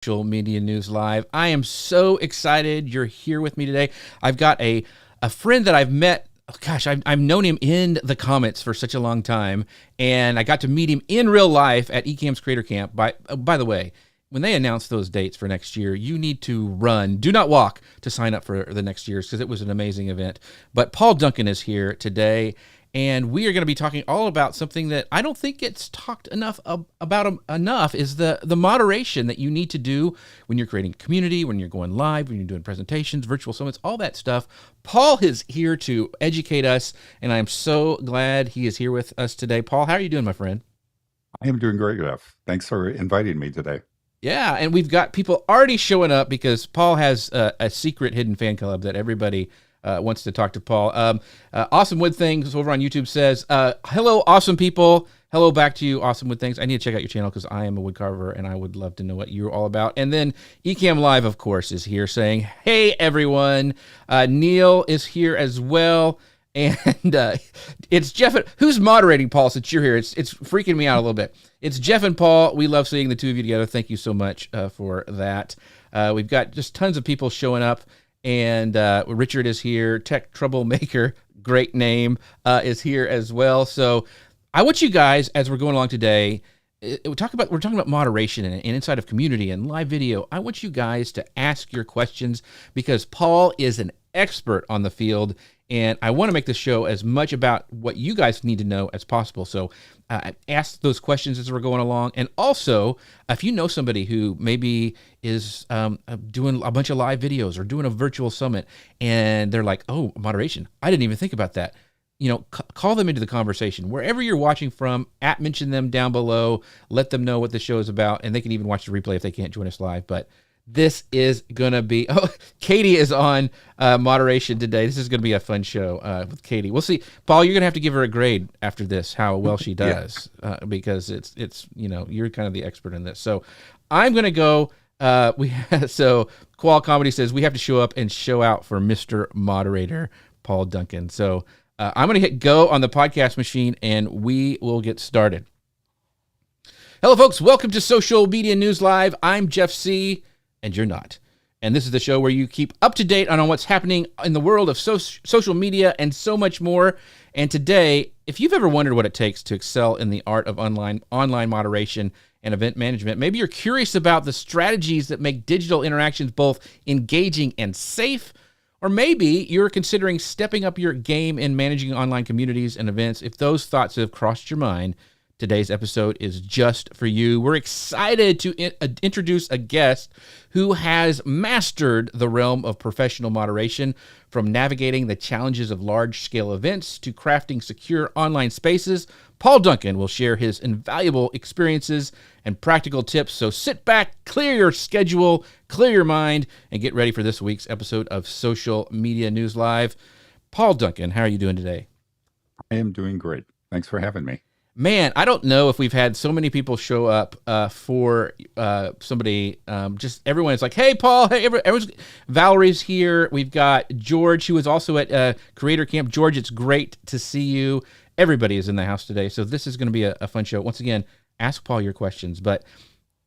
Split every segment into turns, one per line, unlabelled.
Social Media News Live. I am so excited you're here with me today. I've got a friend that I've met. Gosh, I've known him in the comments for such a long time, and I got to meet him in real life at Ecamm's Creator Camp. By the way, when they announce those dates for next year, you need to run, do not walk, to sign up for the next year's, because it was an amazing event. But Paul Duncan is here today, and we are going to be talking all about something that I don't think gets talked about enough, is the moderation that you need to do when you're creating a community, when you're going live, when you're doing presentations, virtual summits, all that stuff. Paul is here to educate us, and I'm so glad he is here with us today. Paul, how are you doing, my friend?
I am doing great, Jeff. Thanks for inviting me today.
Yeah, and we've got people already showing up because Paul has a secret hidden fan club that everybody wants to talk to Paul. Awesome Wood Things over on YouTube says, hello, awesome people. Hello back to you, Awesome Wood Things. I need to check out your channel because I am a wood carver and I would love to know what you're all about. And then Ecamm Live, of course, is here saying, hey, everyone. Neil is here as well. And it's Jeff. Who's moderating, Paul, since you're here? It's freaking me out a little bit. It's Jeff and Paul. We love seeing the two of you together. Thank you so much for that. We've got just tons of people showing up. And Richard is here. Tech Troublemaker, great name, is here as well. So I want you guys, as we're going along today, we're talking about moderation and inside of community and live video. I want you guys to ask your questions because Paul is an expert on the field. And I want to make this show as much about what you guys need to know as possible. So ask those questions as we're going along. And also, if you know somebody who maybe is doing a bunch of live videos or doing a virtual summit, and they're like, oh, moderation, I didn't even think about that. You know, call them into the conversation. Wherever you're watching from, mention them down below. Let them know what the show is about. And they can even watch the replay if they can't join us live. But this is going to be, Katie is on moderation today. This is going to be a fun show with Katie. We'll see. Paul, you're going to have to give her a grade after this, how well she does, because it's you're kind of the expert in this. So I'm going to go, so Qual Comedy says we have to show up and show out for Mr. Moderator, Paul Duncan. So I'm going to hit go on the podcast machine and we will get started. Hello, folks. Welcome to Social Media News Live. I'm Jeff C., and you're not. And this is the show where you keep up to date on what's happening in the world of social media and so much more. And today, if you've ever wondered what it takes to excel in the art of online moderation and event management, maybe you're curious about the strategies that make digital interactions both engaging and safe, or maybe you're considering stepping up your game in managing online communities and events. If those thoughts have crossed your mind, today's episode is just for you. We're excited to introduce a guest who has mastered the realm of professional moderation, from navigating the challenges of large-scale events to crafting secure online spaces. Paul Duncan will share his invaluable experiences and practical tips. So sit back, clear your schedule, clear your mind, and get ready for this week's episode of Social Media News Live. Paul Duncan, how are you doing today?
I am doing great. Thanks for having me.
Man, I don't know if we've had so many people show up for somebody. Just everyone is like, hey, Paul, hey, everyone's, Valerie's here. We've got George, who is also at Creator Camp. George, it's great to see you. Everybody is in the house today, so this is going to be a fun show. Once again, ask Paul your questions. But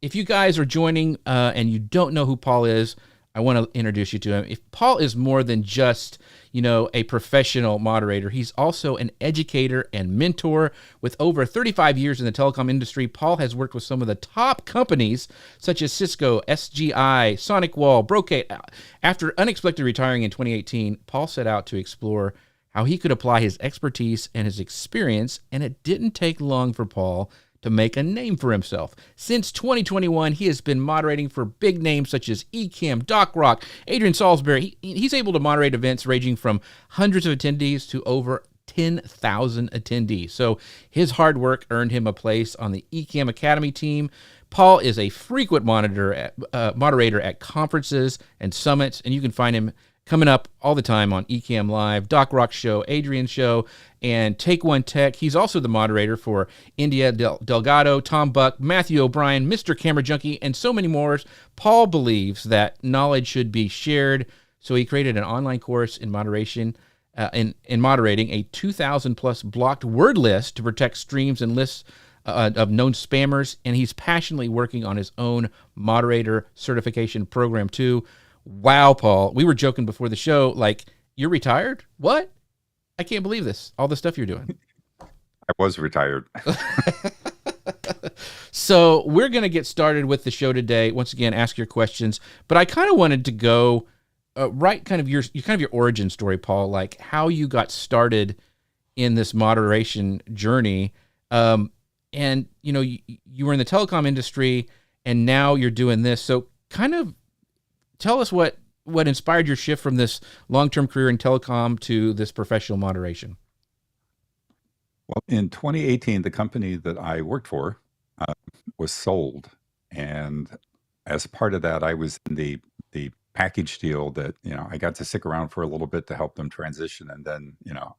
if you guys are joining and you don't know who Paul is, I want to introduce you to him. If Paul is more than just, a professional moderator, he's also an educator and mentor. With over 35 years in the telecom industry, Paul has worked with some of the top companies such as Cisco, SGI, Sonic Wall, Brocade. After unexpectedly retiring in 2018, Paul set out to explore how he could apply his expertise and his experience, and it didn't take long for Paul to make a name for himself. Since 2021, he has been moderating for big names such as Ecamm, Doc Rock, Adrian Salisbury. He's able to moderate events ranging from hundreds of attendees to over 10,000 attendees. So his hard work earned him a place on the Ecamm Academy team. Paul is a frequent moderator at conferences and summits, and you can find him coming up all the time on Ecamm Live, Doc Rock Show, Adrian Show, and Take One Tech. He's also the moderator for India Delgado, Tom Buck, Matthew O'Brien, Mr. Camera Junkie, and so many more. Paul believes that knowledge should be shared, so he created an online course in moderation, in moderating a 2,000 plus blocked word list to protect streams and lists of known spammers, and he's passionately working on his own moderator certification program too. Wow, Paul, we were joking before the show, like, you're retired? What? I can't believe this. All the stuff you're doing.
I was retired.
So we're going to get started with the show today. Once again, ask your questions, but I kind of wanted to go right kind of your origin story, Paul, like how you got started in this moderation journey. And you were in the telecom industry and now you're doing this. So kind of tell us what inspired your shift from this long-term career in telecom to this professional moderation.
Well, in 2018, the company that I worked for was sold, and as part of that, I was in the package deal that I got to stick around for a little bit to help them transition, and then yeah,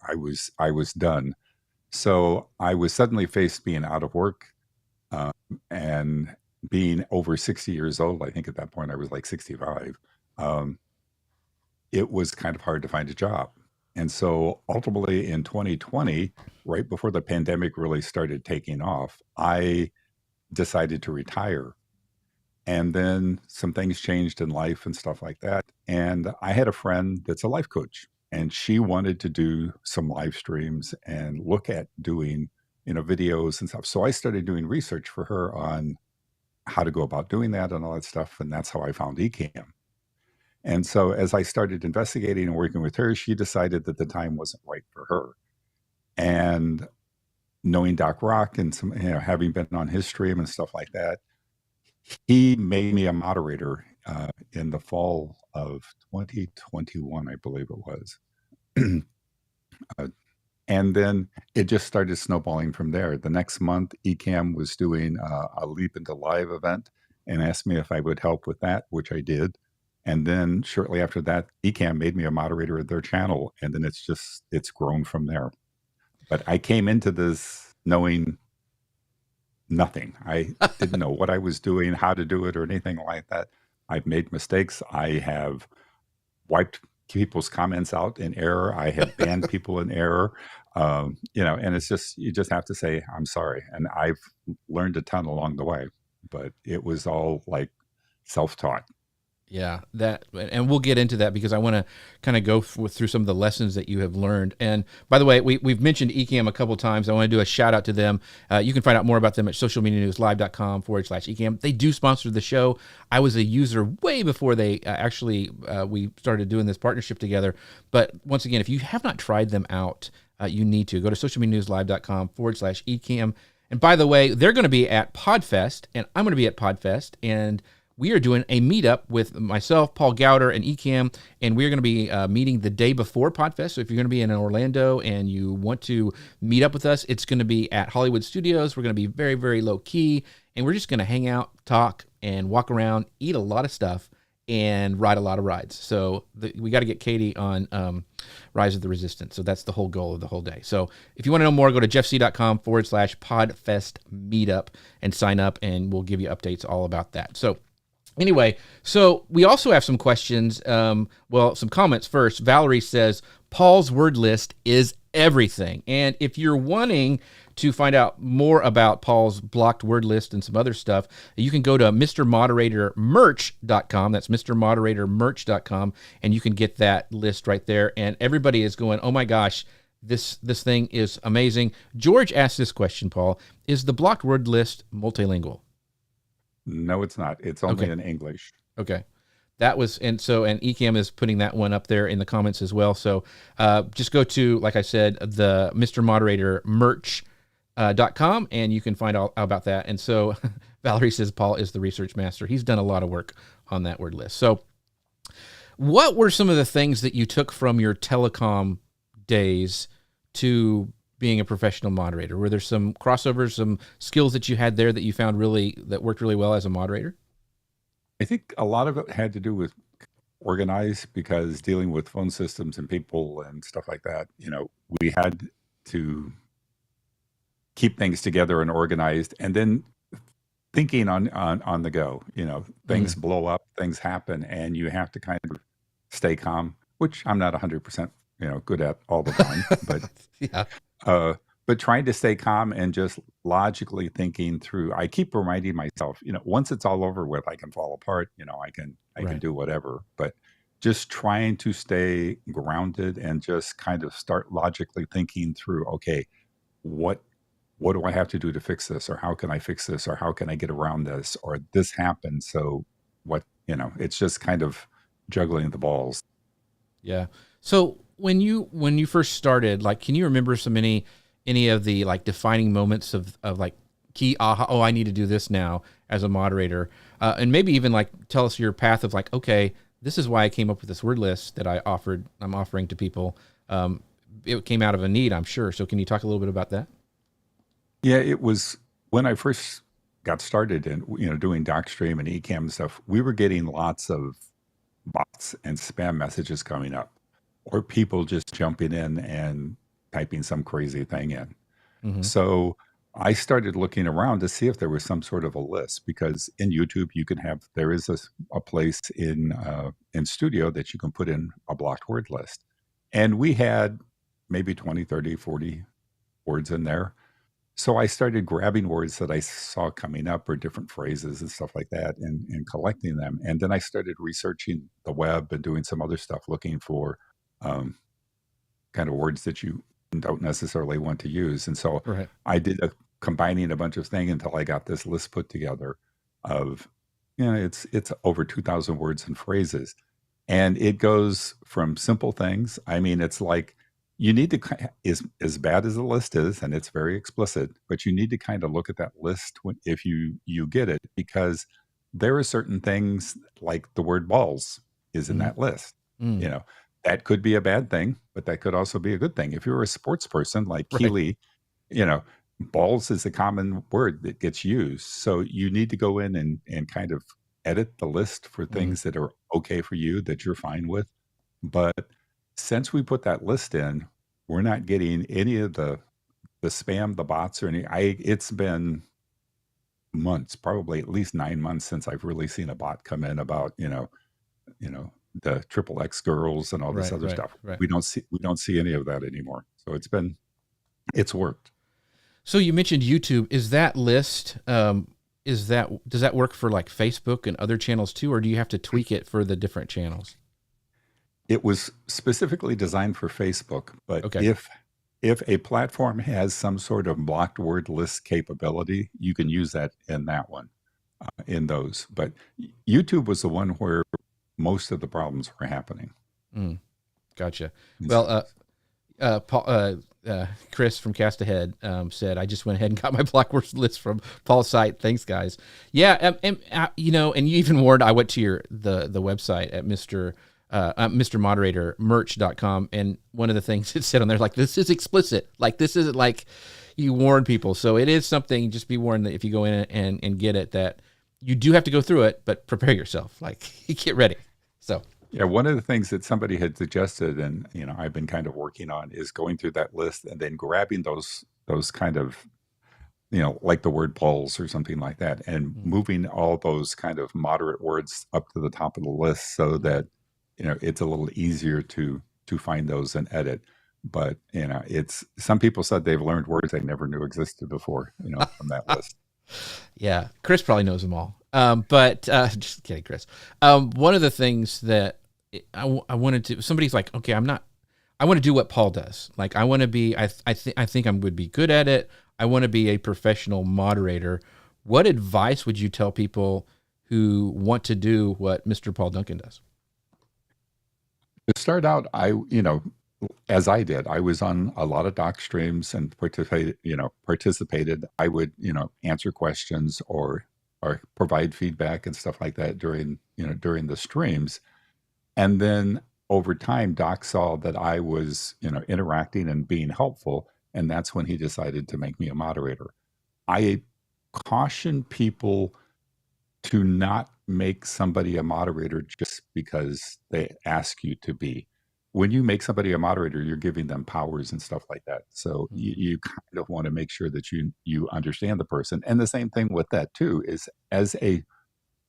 I was done. So I was suddenly faced being out of work and being over 60 years old. I think at that point I was like 65. Um, it was kind of hard to find a job. And so ultimately in 2020, right before the pandemic really started taking off, I decided to retire. And then some things changed in life and stuff like that. And I had a friend that's a life coach, and she wanted to do some live streams and look at doing, videos and stuff. So I started doing research for her on how to go about doing that and all that stuff. And that's how I found Ecamm. And so as I started investigating and working with her, she decided that the time wasn't right for her. And knowing Doc Rock and some, having been on his stream and stuff like that, he made me a moderator in the fall of 2021, I believe it was. And then it just started snowballing from there. The next month, Ecamm was doing a Leap into Live event and asked me if I would help with that, which I did. And then shortly after that, Ecamm made me a moderator of their channel. And then it's grown from there. But I came into this knowing nothing. I didn't know what I was doing, how to do it, or anything like that. I've made mistakes. I have wiped people's comments out in error. I have banned people in error. And it's just, you just have to say, I'm sorry. And I've learned a ton along the way, but it was all like self-taught.
Yeah, and we'll get into that because I want to kind of go through some of the lessons that you have learned. And by the way, we've mentioned Ecamm a couple of times. I want to do a shout out to them. You can find out more about them at socialmedianewslive.com/Ecamm. They do sponsor the show. I was a user way before they we started doing this partnership together. But once again, if you have not tried them out, you need to go to socialmedianewslive.com/Ecamm. And by the way, they're going to be at Podfest, and I'm going to be at Podfest, and we are doing a meetup with myself, Paul Gowder, and Ecamm, and we're going to be meeting the day before Podfest. So if you're going to be in Orlando and you want to meet up with us, it's going to be at Hollywood Studios. We're going to be very, very low key, and we're just going to hang out, talk, and walk around, eat a lot of stuff, and ride a lot of rides. So we got to get Katie on Rise of the Resistance. So that's the whole goal of the whole day. So if you want to know more, go to jeffc.com/Podfest meetup and sign up, and we'll give you updates all about that. So anyway, so we also have some questions. Some comments first. Valerie says, Paul's word list is everything. And if you're wanting to find out more about Paul's blocked word list and some other stuff, you can go to mrmoderatormerch.com. That's mrmoderatormerch.com. And you can get that list right there. And everybody is going, oh my gosh, this thing is amazing. George asked this question, Paul, is the blocked word list multilingual?
No, it's not. It's only in English.
Okay. And Ecamm is putting that one up there in the comments as well. So just go to, like I said, the mrmoderatormerch.com, and you can find all about that. And so Valerie says Paul is the research master. He's done a lot of work on that word list. So what were some of the things that you took from your telecom days to being a professional moderator? Were there some crossovers, some skills that you had there that you found that worked really well as a moderator?
I think a lot of it had to do with organized, because dealing with phone systems and people and stuff like that, we had to keep things together and organized, and then thinking on the go. Things blow up, things happen, and you have to kind of stay calm, which I'm not 100% good at all the time, but
yeah.
but trying to stay calm and just logically thinking through. I keep reminding myself, once it's all over with, I can fall apart. I can
Right.
do whatever. But just trying to stay grounded and just kind of start logically thinking through. Okay, what what do I have to do to fix this, or how can I fix this, or how can I get around this, or this happened. So what it's just kind of juggling the balls.
Yeah. So when you first started, like, can you remember any of the like defining moments of like key aha? Oh, I need to do this now as a moderator, and maybe even like tell us your path of like, okay, this is why I came up with this word list that I'm offering to people. It came out of a need, I'm sure. So can you talk a little bit about that?
Yeah, it was when I first got started and doing DocStream and Ecamm and stuff. We were getting lots of bots and spam messages coming up, or people just jumping in and typing some crazy thing in.
Mm-hmm.
So I started looking around to see if there was some sort of a list, because in YouTube there is a place in Studio that you can put in a blocked word list, and we had maybe 20, 30, 40 words in there. So I started grabbing words that I saw coming up, or different phrases and stuff like that, and collecting them. And then I started researching the web and doing some other stuff, looking for um, kind of words that you don't necessarily want to use. And so
Right.
I did combining a bunch of things until I got this list put together of, it's over 2,000 words and phrases. And it goes from simple things. I mean, it's like you need to, as bad as the list is, and it's very explicit, but you need to kind of look at that list if you get it, because there are certain things like the word balls is in
Mm-hmm.
that list.
Mm.
You know, that could be a bad thing, but that could also be a good thing. If you're a sports person like
Right.
Keeley, you know, balls is a common word that gets used. So you need to go in and kind of edit the list for
Mm-hmm.
things that are okay for you, that you're fine with. But since we put that list in, we're not getting any of the spam, the bots, or any. It's been months, probably at least 9 months, since I've really seen a bot come in about the triple X girls and all this
Right.
other
Right.
stuff.
Right.
We don't see any of that anymore. So it's worked.
So you mentioned YouTube. Is that list does that work for like Facebook and other channels too, or do you have to tweak it for the different channels?
It was specifically designed for Facebook, but
Okay.
if a platform has some sort of blocked word list capability, you can use that in that one, in those. But YouTube was the one where most of the problems were happening.
Mm, gotcha.
And
Well,
so,
Paul, Chris from Cast Ahead said, I just went ahead and got my Blockworks list from Paul's site. Thanks, guys. Yeah, and you even warned, I went to the website at Mr. Moderator merch.com, and one of the things it said on there, like, this is explicit. Like, this isn't like you warn people. So it is something, just be warned that if you go in and get it, that you do have to go through it, but prepare yourself. Like, get ready. So,
yeah, one of the things that somebody had suggested, and I've been kind of working on, is going through that list and then grabbing those kind of, like the word polls or something like that, and
mm,
moving all those kind of moderate words up to the top of the list, so that it's a little easier to find those and edit. But it's some people said they've learned words they never knew existed before, from that list.
yeah, Chris probably knows them all. But just kidding, Chris. One of the things that I wanted to, somebody's like, okay, I want to do what Paul does. Like, I want to be, I think I would be good at it. I want to be a professional moderator. What advice would you tell people who want to do what Mr. Paul Duncan does?
To start out, as I did, I was on a lot of doc streams and participated. I would, answer questions, or provide feedback and stuff like that during the streams. And then over time, Doc saw that I was, interacting and being helpful, and that's when he decided to make me a moderator. I caution people to not make somebody a moderator just because they ask you to be. When you make somebody a moderator, you're giving them powers and stuff like that. So
Mm,
you kind of want to make sure that you understand the person. And the same thing with that too is, as a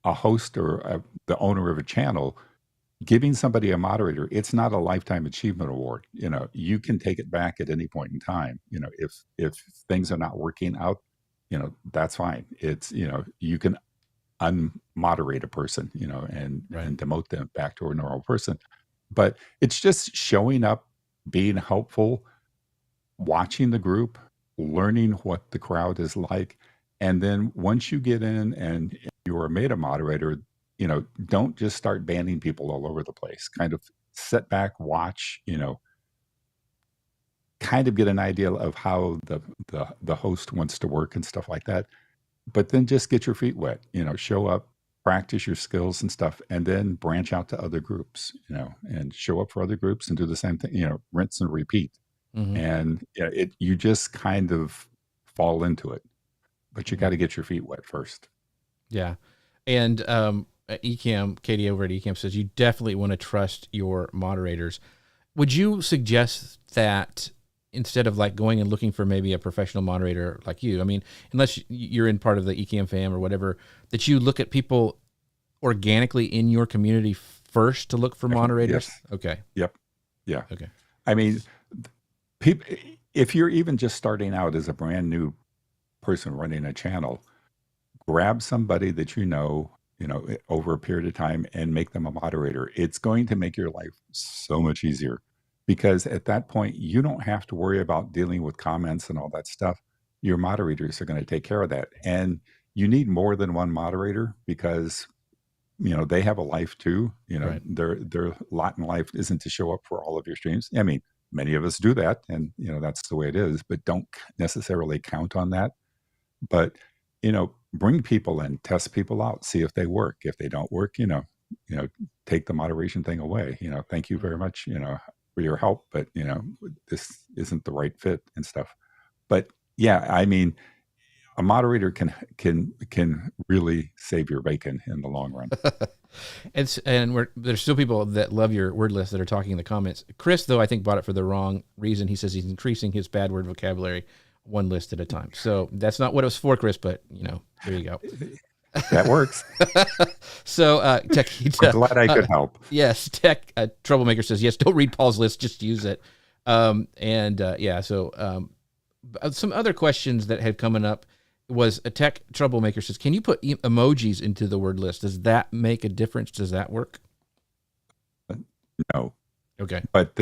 host, or the owner of a channel, giving somebody a moderator, it's not a lifetime achievement award. You can take it back at any point in time. If things are not working out, that's fine. It's, you can unmoderate a person, and
Right.
and demote them back to a normal person. But it's just showing up, being helpful, watching the group, learning what the crowd is like. And then once you get in and you are made a moderator, don't just start banning people all over the place. Kind of sit back, watch, kind of get an idea of how the host wants to work and stuff like that. But then just get your feet wet, show up, practice your skills and stuff, and then branch out to other groups, and show up for other groups and do the same thing, rinse and repeat.
Hmm.
And you just kind of fall into it, but you got to get your feet wet first.
Yeah. And Ecamm, Katie over at Ecamm says you definitely want to trust your moderators. Would you suggest that instead of like going and looking for maybe a professional moderator like you, I mean, unless you're in part of the Ecamm fam or whatever, that you look at people organically in your community first to look for moderators?
Yes.
Okay.
Yep. Yeah.
Okay.
I mean, people, if you're even just starting out as a brand new person running a channel, grab somebody that over a period of time and make them a moderator. It's going to make your life so much easier because at that point, you don't have to worry about dealing with comments and all that stuff. Your moderators are going to take care of that. And you need more than one moderator because they have a life too.
Right.
Their lot in life isn't to show up for all of your streams. I mean, many of us do that, and that's the way it is, but don't necessarily count on that. But bring people in, test people out, see if they work. If they don't work, take the moderation thing away. Thank you very much, for your help, but this isn't the right fit and stuff. But yeah, I mean, a moderator can really save your bacon in the long run.
There's still people that love your word list that are talking in the comments. Chris, though, I think bought it for the wrong reason. He says he's increasing his bad word vocabulary one list at a time. So that's not what it was for, Chris, but there you go.
That works.
So
I'm glad I could help.
Yes, Tech Troublemaker says, yes, don't read Paul's list, just use it. Some other questions that had coming up was a Tech Troublemaker says, can you put emojis into the word list? Does that make a difference? Does that work?
No.
Okay.
But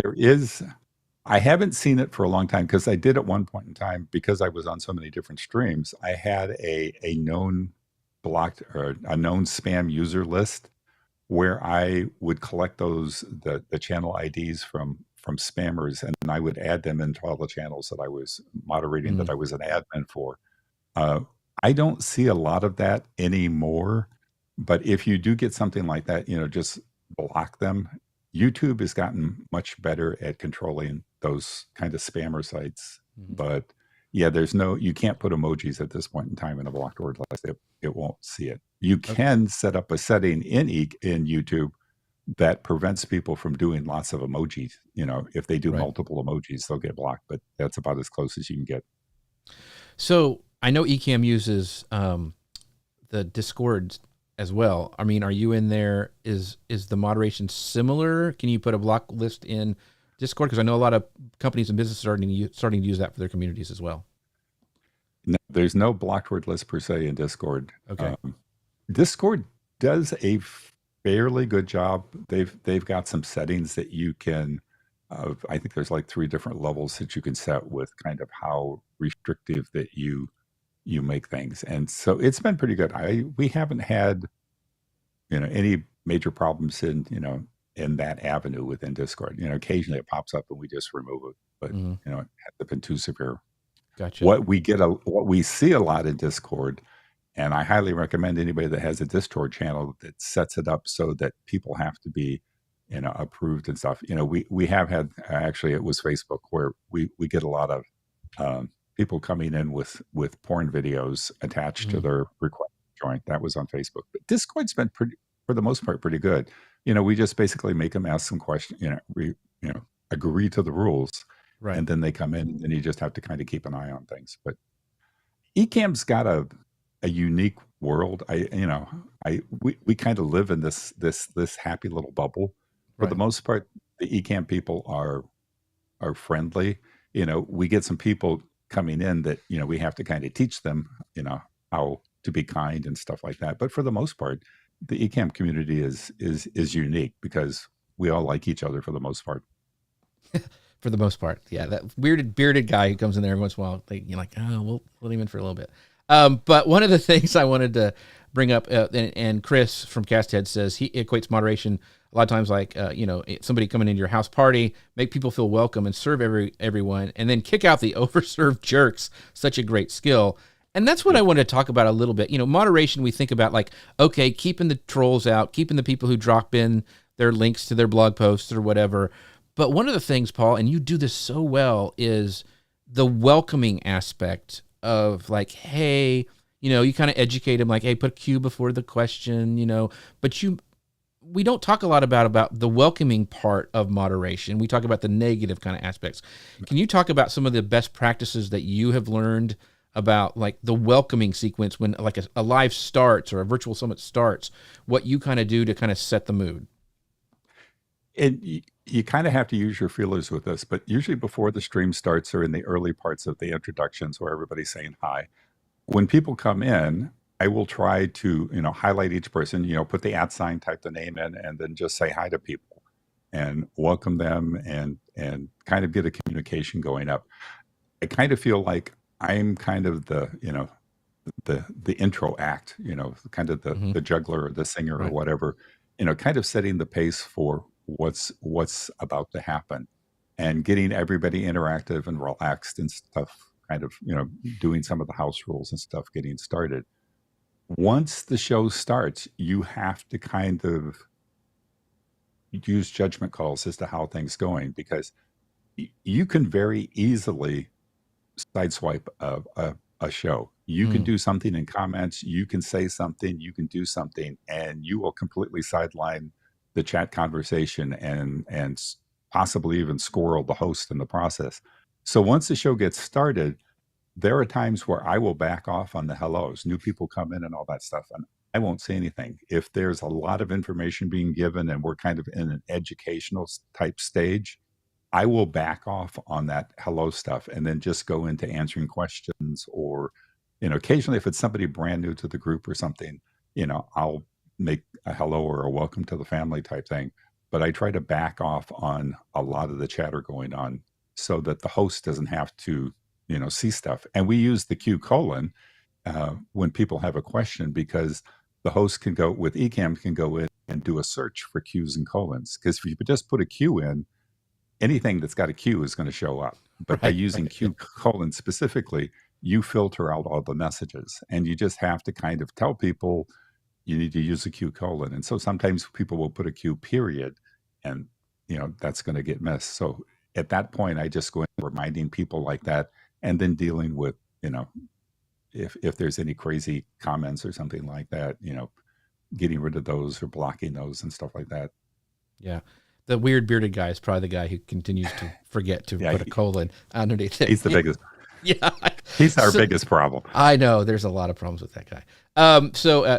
I haven't seen it for a long time because I did at one point in time, because I was on so many different streams, I had a known blocked or a known spam user list where I would collect the channel IDs from spammers, and I would add them into all the channels that I was moderating, that I was an admin for. I don't see a lot of that anymore, but if you do get something like that, just block them. YouTube has gotten much better at controlling those kind of spammer sites, but yeah, you can't put emojis at this point in time in a blocked word list. It won't see it. You can set up a setting in YouTube that prevents people from doing lots of emojis. If they do multiple emojis, they'll get blocked, but that's about as close as you can get.
So I know Ecamm uses the Discord as well. I mean, are you in there? Is the moderation similar? Can you put a block list in Discord? Because I know a lot of companies and businesses are starting to use that for their communities as well.
No, there's no blocked word list per se in Discord.
Okay.
Discord does a fairly good job. They've got some settings that you can. I think there's like 3 different levels that you can set with kind of how restrictive that you make things, and so it's been pretty good. We haven't had any major problems in that avenue within Discord. Occasionally it pops up and we just remove it, but it hasn't been too severe.
Gotcha.
What we see a lot in Discord, and I highly recommend anybody that has a Discord channel that sets it up so that people have to be approved and stuff. We have had, actually it was Facebook, where we get a lot of people coming in with porn videos attached to their request to join. That was on Facebook, but Discord's been for the most part pretty good. We just basically make them ask some questions, agree to the rules, and then they come in, and you just have to kind of keep an eye on things. But Ecamm's got a unique world. We kind of live in this happy little bubble For the
Right.
most part, the Ecamm people are friendly. We get some people coming in that we have to kind of teach them how to be kind and stuff like that. But for the most part, the Ecamm community is unique because we all like each other for the most part.
For the most part. Yeah, that weirded bearded guy who comes in there every once in a while, you're like, oh, we'll let him in for a little bit. But one of the things I wanted to bring up, and Chris from Casthead says he equates moderation a lot of times like, somebody coming into your house party, make people feel welcome and serve everyone, and then kick out the overserved jerks. Such a great skill. And that's what
Yeah.
I want to talk about a little bit. Moderation, we think about like, okay, keeping the trolls out, keeping the people who drop in their links to their blog posts or whatever. But one of the things, Paul, and you do this so well, is the welcoming aspect of like, hey, you kind of educate them like, hey, put a Q before the question, but we don't talk a lot about the welcoming part of moderation. We talk about the negative kind of aspects. Can you talk about some of the best practices that you have learned about like the welcoming sequence when like a live starts or a virtual summit starts, what you kind of do to kind of set the mood?
And you kind of have to use your feelers with this, but usually before the stream starts or in the early parts of the introductions where everybody's saying hi, when people come in, I will try to, highlight each person, put the @ type the name in, and then just say hi to people and welcome them and kind of get a communication going up. I kind of feel like I'm kind of the intro act, kind of the
Hmm.
the juggler or the singer or
Right.
whatever, kind of setting the pace for what's about to happen and getting everybody interactive and relaxed and stuff, kind of, doing some of the house rules and stuff getting started. Once the show starts, you have to kind of use judgment calls as to how things going because you can very easily sideswipe a show. You can
Mm,
do something in comments, you can say something, you can do something, and you will completely sideline the chat conversation and possibly even squirrel the host in the process. So once the show gets started, there are times where I will back off on the hellos. New people come in and all that stuff, and I won't say anything. If there's a lot of information being given and we're kind of in an educational type stage, I will back off on that hello stuff and then just go into answering questions or, occasionally if it's somebody brand new to the group or something, I'll make a hello or a welcome to the family type thing. But I try to back off on a lot of the chatter going on so that the host doesn't have to, see stuff. And we use the Q colon when people have a question because the host can go with Ecamm can go in and do a search for Qs and colons. Because if you just put a Q in, anything that's got a Q is going to show up. But by
right.
using
Right. Yeah.
Q colon specifically, you filter out all the messages and you just have to kind of tell people you need to use a Q colon. And so sometimes people will put a Q period and, that's going to get missed. So at that point, I just go in reminding people like that and then dealing with, if there's any crazy comments or something like that, getting rid of those or blocking those and stuff like that.
Yeah. The weird bearded guy is probably the guy who continues to forget to
Yeah,
put a colon underneath it.
he's the biggest.
Yeah.
He's our
So,
biggest problem.
I know there's a lot of problems with that guy.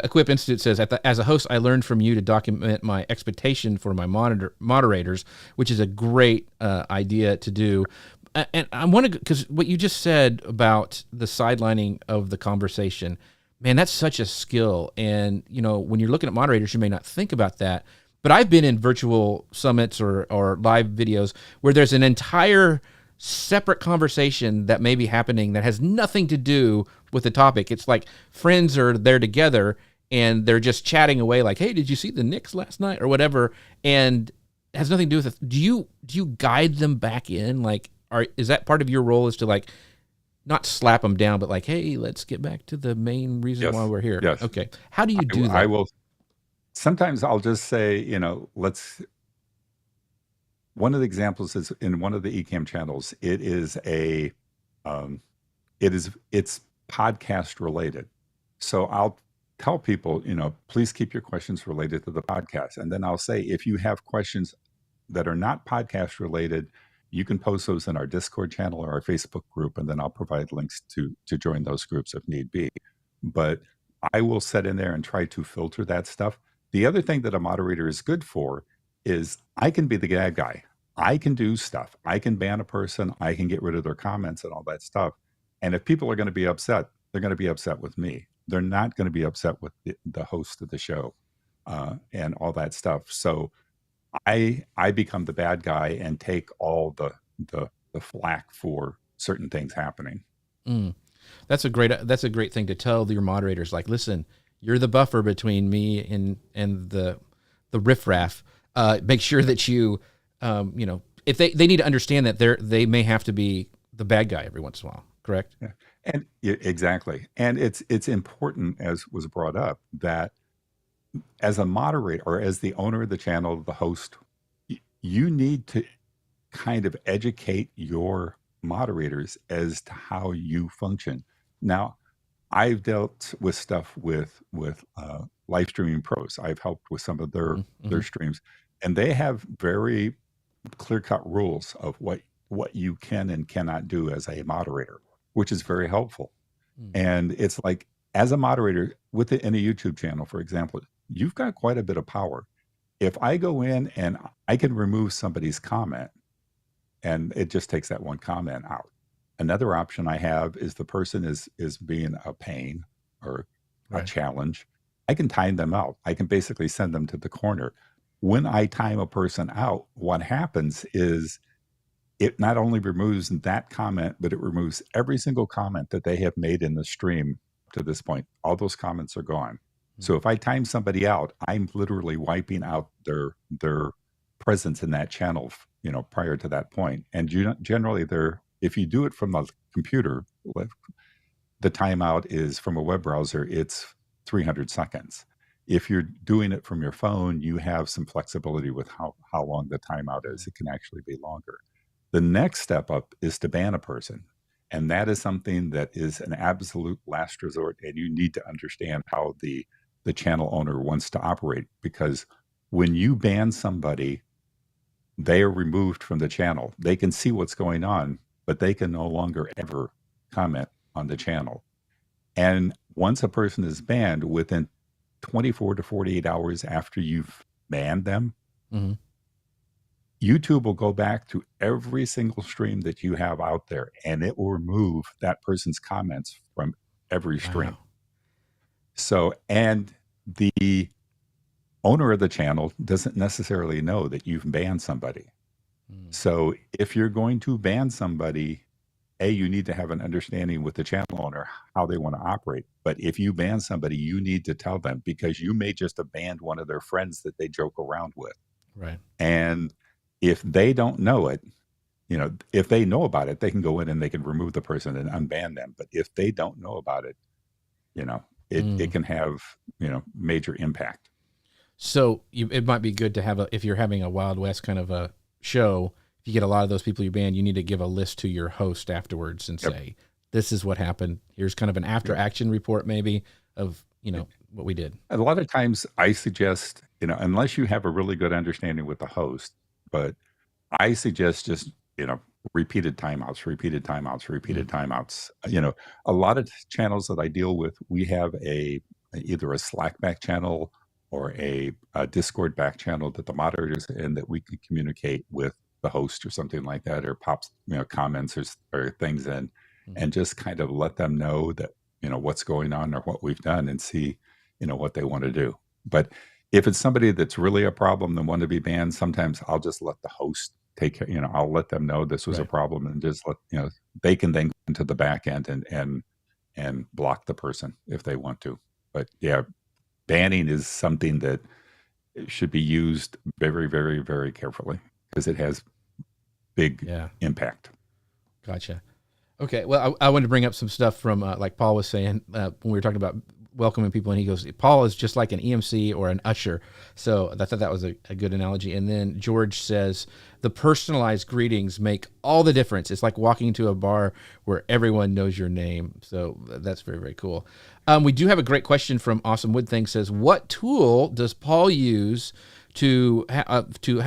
Equip Institute says, as a host, I learned from you to document my expectation for my moderators, which is a great idea to do. And I want to, because what you just said about the sidelining of the conversation, man, that's such a skill. And, when you're looking at moderators, you may not think about that. But I've been in virtual summits or live videos where there's an entire separate conversation that may be happening that has nothing to do with the topic. It's like friends are there together and they're just chatting away like, hey, did you see the Knicks last night or whatever? And it has nothing to do with it. Do you guide them back in? Like, is that part of your role is to like not slap them down, but like, hey, let's get back to the main reason why
Yes.
we're here.
Yes.
Okay. How do you do
I
that?
will sometimes I'll just say, let's one of the examples is in one of the Ecamm channels. Um, it's podcast related. So I'll tell people, please keep your questions related to the podcast. And then I'll say, if you have questions that are not podcast related, you can post those in our Discord channel or our Facebook group, and then I'll provide links to join those groups if need be. But I will set in there and try to filter that stuff. The other thing that a moderator is good for is I can be the bad guy. I can do stuff. I can ban a person. I can get rid of their comments and all that stuff. And if people are going to be upset, they're going to be upset with me. They're not going to be upset with the host of the show and all that stuff. So I become the bad guy and take all the flack for certain things happening.
Mm. That's a great thing to tell your moderators. Like, listen, you're the buffer between me and the riffraff. Make sure that you, if they need to understand that they may have to be the bad guy every once in a while. Correct?
Yeah. And exactly. And it's important, as was brought up, that as a moderator or as the owner of the channel, the host, you need to kind of educate your moderators as to how you function. Now, I've dealt with stuff with live streaming pros. I've helped with some of their streams, and they have very clear cut rules of what you can and cannot do as a moderator, which is very helpful. And it's like, as a moderator in a YouTube channel, for example, you've got quite a bit of power. If I go in and I can remove somebody's comment, and it just takes that one comment out. Another option I have is the person is being a pain or a challenge. I can time them out. I can basically send them to the corner. When I time a person out, what happens is it not only removes that comment, but it removes every single comment that they have made in the stream to this point. All those comments are gone. So if I time somebody out, I'm literally wiping out their presence in that channel, prior to that point. And generally, if you do it from the computer, the timeout is from a web browser, it's 300 seconds. If you're doing it from your phone, you have some flexibility with how long the timeout is. It can actually be longer. The next step up is to ban a person. And that is something that is an absolute last resort. And you need to understand how the channel owner wants to operate, because when you ban somebody, they are removed from the channel. They can see what's going on, but they can no longer ever comment on the channel. And once a person is banned, within 24 to 48 hours after you've banned them, YouTube will go back to every single stream that you have out there, and it will remove that person's comments from every stream. So, and the owner of the channel doesn't necessarily know that you've banned somebody. So if you're going to ban somebody, you need to have an understanding with the channel owner how they want to operate. But if you ban somebody, you need to tell them, because you may just have banned one of their friends that they joke around with.
Right.
And if they don't know it, if they know about it, they can go in and they can remove the person and unban them. But if they don't know about it, it can have, major impact.
So it might be good to have if you're having a Wild West kind of a show, if you get a lot of those people you banned, you need to give a list to your host afterwards and say, this is what happened. Here's kind of an after action report maybe of, what we did.
A lot of times I suggest, unless you have a really good understanding with the host, but I suggest just, repeated timeouts. A lot of channels that I deal with, we have either a Slack back channel or a Discord back channel that the moderators in, that we can communicate with the host or something like that, or pops, comments or things in, and just kind of let them know that, what's going on or what we've done, and see, what they want to do. But if it's somebody that's really a problem and want to be banned, sometimes I'll just let the host take care. I'll let them know this was a problem, and just let, they can then go into the back end and block the person if they want to. But yeah, banning is something that should be used very, very, very carefully, because it has big impact.
Gotcha. Okay. Well, I wanted to bring up some stuff from, like Paul was saying, when we were talking about welcoming people, and he goes, Paul is just like an EMC or an usher. So I thought that was a good analogy. And then George says, the personalized greetings make all the difference. It's like walking into a bar where everyone knows your name. So that's very, very cool. We do have a great question from Awesome Wood Thing. Says, what tool does Paul use to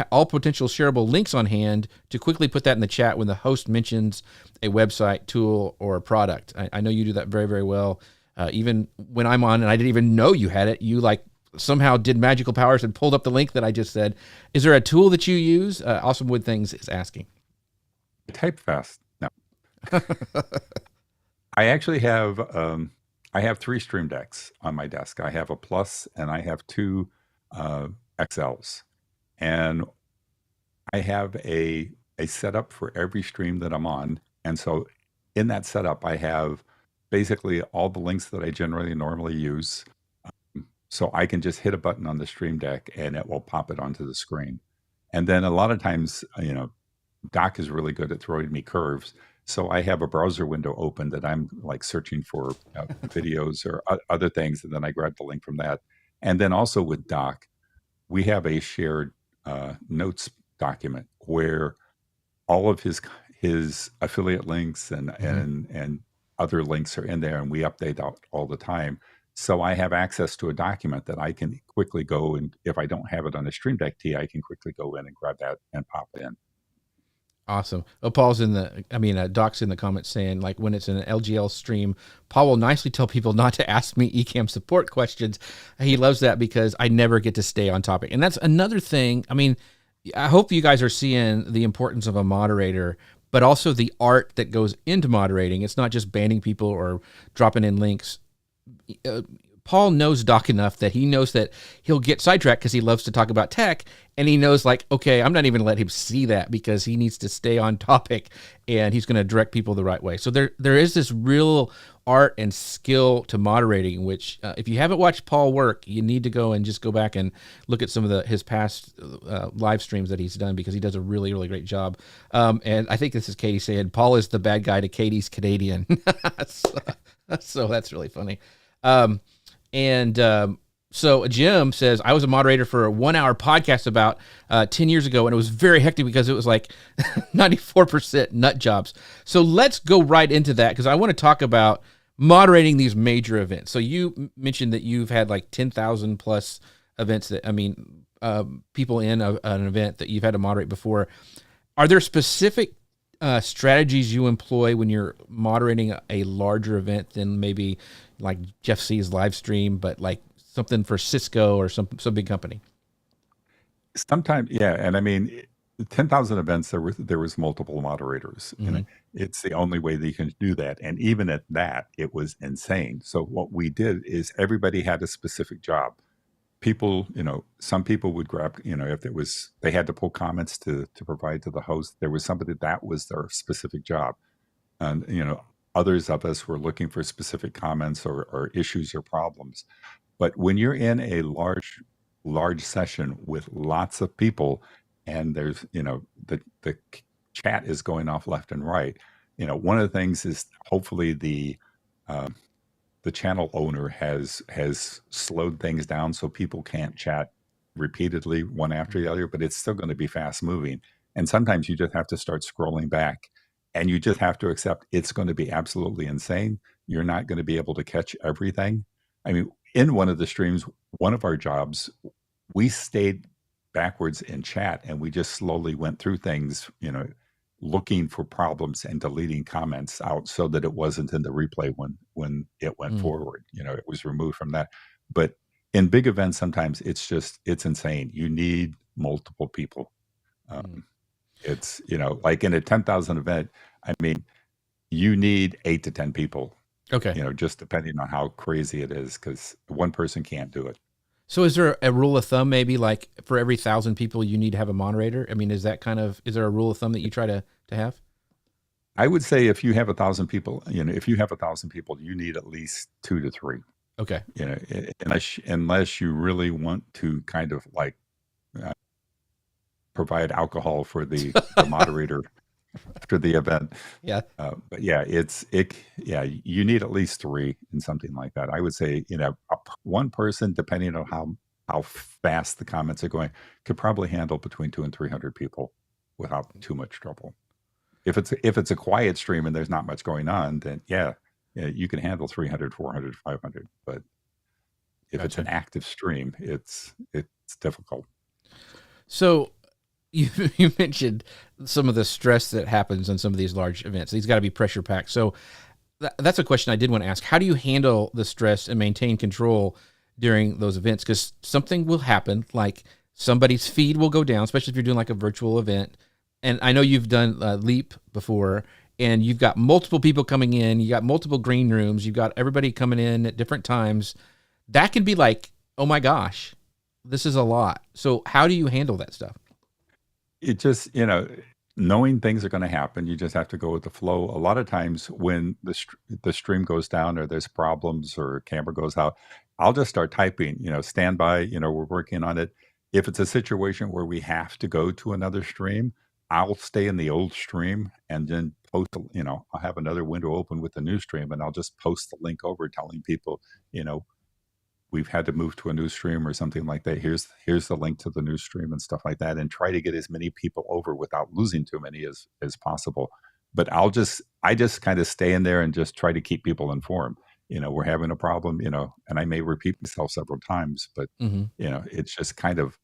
all potential shareable links on hand to quickly put that in the chat when the host mentions a website, tool, or a product? I know you do that very, very well. Even when I'm on and I didn't even know you had it, you like somehow did magical powers and pulled up the link that I just said. Is there a tool that you use? Awesome Wood Things is asking.
Type fast. No. I actually have I have 3 Stream Decks on my desk. I have a Plus and I have 2 XLs, and I have a setup for every stream that I'm on. And so in that setup, I have basically all the links that I generally normally use. So I can just hit a button on the Stream Deck and it will pop it onto the screen. And then a lot of times, Doc is really good at throwing me curves. So I have a browser window open that I'm like searching for videos or other things, and then I grab the link from that. And then also with Doc, we have a shared notes document where all of his affiliate links and other links are in there, and we update all the time. So I have access to a document that I can quickly go, and if I don't have it on a Stream Deck T, I can quickly go in and grab that and pop it in.
Awesome. Oh, Doc's in the comments saying, like, when it's an LGL stream, Paul will nicely tell people not to ask me Ecamm support questions. He loves that because I never get to stay on topic. And that's another thing. I mean, I hope you guys are seeing the importance of a moderator, but also the art that goes into moderating. It's not just banning people or dropping in links. Paul knows Doc enough that he knows that he'll get sidetracked because he loves to talk about tech, and he knows, like, okay, I'm not even going to let him see that because he needs to stay on topic, and he's going to direct people the right way. So there is this real art and skill to moderating, which if you haven't watched Paul work, you need to go and just go back and look at some of his past live streams that he's done, because he does a really, really great job. And I think this is Katie saying, Paul is the bad guy to Katie's Canadian. So that's really funny. So Jim says, I was a moderator for a 1-hour podcast about 10 years ago, and it was very hectic because it was like 94% nut jobs. So let's go right into that, because I want to talk about moderating these major events. So you mentioned that you've had like 10,000 plus events people in an event that you've had to moderate before. Are there specific strategies you employ when you're moderating a larger event than maybe like Jeff C's live stream, but like something for Cisco or some big company?
Sometimes, yeah. And I mean, 10,000 events, there was multiple moderators.
Mm-hmm.
And it's the only way that you can do that. And even at that, it was insane. So what we did is everybody had a specific job. People, some people would grab, if it was, they had to pull comments to provide to the host. There was somebody that was their specific job. And, others of us were looking for specific comments or issues or problems. But when you're in a large session with lots of people, and there's, the chat is going off left and right, one of the things is hopefully the channel owner has slowed things down so people can't chat repeatedly one after the other, but it's still going to be fast moving. And sometimes you just have to start scrolling back, and you just have to accept it's going to be absolutely insane. You're not going to be able to catch everything. I mean, in one of the streams, one of our jobs, we stayed backwards in chat, and we just slowly went through things, looking for problems and deleting comments out so that it wasn't in the replay when it went forward. It was removed from that. But in big events, sometimes it's insane. You need multiple people. It's, like in a 10,000 event, I mean, you need 8 to 10 people.
Okay.
Just depending on how crazy it is, because one person can't do it.
So is there a rule of thumb, maybe like for every 1,000 people, you need to have a moderator? I mean, is there a rule of thumb that you try to have?
I would say if you have 1,000 people, you need at least 2 to 3.
Okay.
Unless you really want to kind of like provide alcohol for the moderator after the event.
Yeah.
But yeah, you need at least 3 and something like that. I would say, one person, depending on how fast the comments are going, could probably handle between 200 and 300 people without too much trouble. If it's a quiet stream and there's not much going on, then you can handle 300, 400, 500. But if it's an active stream, it's difficult.
So you mentioned some of the stress that happens on some of these large events. These got to be pressure packed. So that's a question I did want to ask. How do you handle the stress and maintain control during those events, because something will happen, like somebody's feed will go down, especially if you're doing like a virtual event. And I know you've done Leap before, and you've got multiple people coming in, you got multiple green rooms, you've got everybody coming in at different times. That can be like, oh my gosh, this is a lot. So how do you handle that stuff?
It just, knowing things are going to happen, you just have to go with the flow. A lot of times when the stream goes down or there's problems or camera goes out, I'll just start typing, stand by, we're working on it. If it's a situation where we have to go to another stream, I'll stay in the old stream and then post, I'll have another window open with the new stream and I'll just post the link over telling people, you know, we've had to move to a new stream or something like that. Here's the link to the new stream and stuff like that, and try to get as many people over without losing too many as possible. But I just kind of stay in there and just try to keep people informed. We're having a problem, and I may repeat myself several times, but
Mm-hmm.
it's just kind of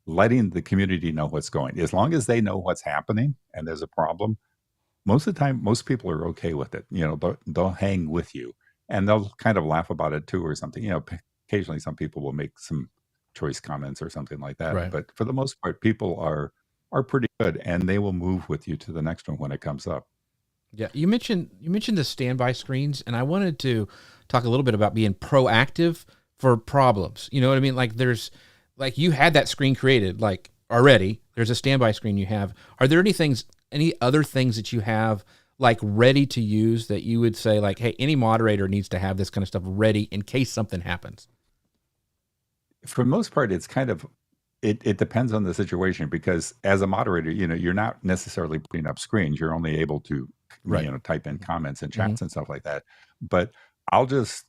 letting the community know what's going. As long as they know what's happening and there's a problem, most of the time, most people are okay with it. They'll hang with you and they'll kind of laugh about it too or something. Occasionally some people will make some choice comments or something like that.
Right.
But for the most part, people are pretty good and they will move with you to the next one when it comes up.
Yeah, you mentioned the standby screens, and I wanted to talk a little bit about being proactive for problems. You know what I mean? Like you had that screen created like already. There's a standby screen you have. Are there any other things that you have like ready to use that you would say like, hey, any moderator needs to have this kind of stuff ready in case something happens?
For the most part, it's kind of it depends on the situation because as a moderator, you're not necessarily putting up screens. You're only able to,
Right.
type in comments and
Mm-hmm.
chats and stuff like that. But I'll just